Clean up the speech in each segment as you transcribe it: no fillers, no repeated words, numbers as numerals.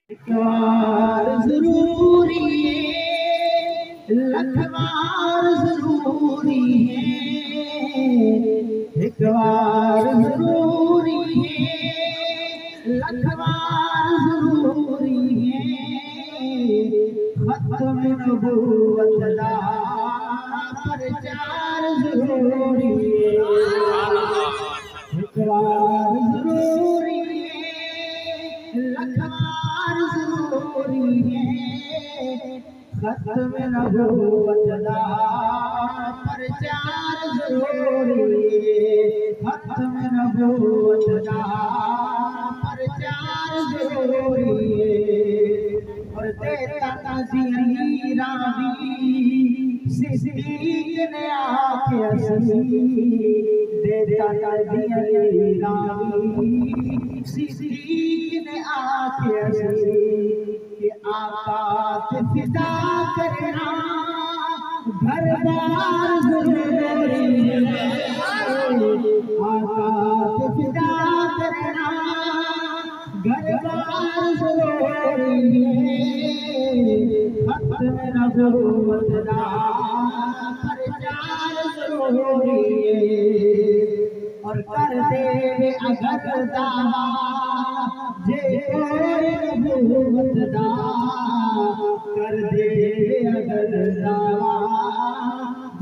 इकबार जरूरी है, लखवार जरूरी है, इकबार जरूरी है, लखवार जरूरी है, खत्म नबूवत दा प्रचार जरूरी है, इकबार जरूरी है, लखवार जरूरी है, खत्म नबूवत दा प्रचार जरूरी है, खत्म नबूवत दा प्रचार जरूरी है। और देता ताज़ीम रावी सिद्दीक ने आके असली देता ताज़ीम रावी सिद्दीक ने आके असली कि आका ते फिदा करना घर बार जरूरी है, आका ते फिदा करना घर बार जरूरी है, खत्म नबूवत दा प्रचार जरूरी है। और कर दे अगर दावा जे कोई नबूवत दा, कर दे अगर दावा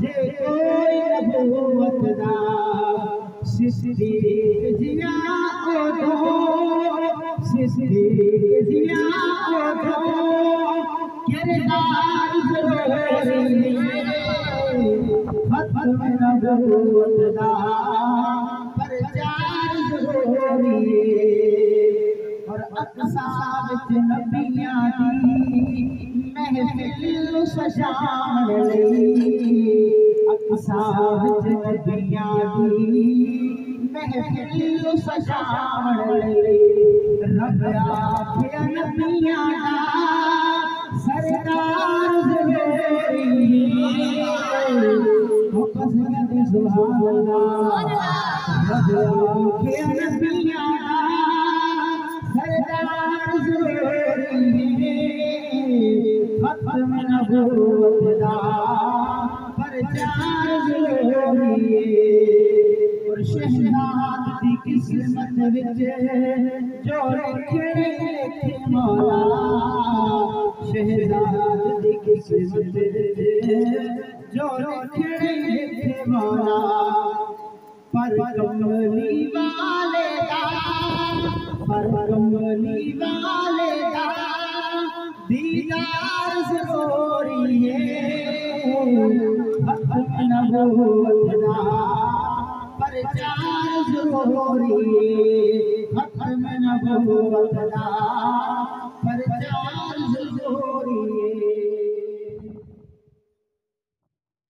जे कोई नबूवत दा, सिद्दीक जिया ओ दो, सिद्दीक जिया ओ दो, किरदार जरूरी है, खत्म नबूवत दा प्रचार जरूरी है। और अक़सा विच नबियां दी महफिल सजाण लई, अक़सा विच नबियां दी महफिल सजाण लई, रब आखे नबियां दा सरकार जरूरी है, कसरत सुभान अल्लाह, रब आखे नबियां दा सरकार जरूरी है, खत्म नबूवत दा प्रचार जरूरी है। और शहजाद दी किस्मत विच जो लिखे लिखे मौला, शहजाद दी किस्मत विच जो लिखे लिखे मौला, पर कमली वाले दा, पर कमली वाले दा दीदार जरूरी है, खत्म नबूवत दा प्रचार जरूरी है, खत्म नबूवत दा प्रचार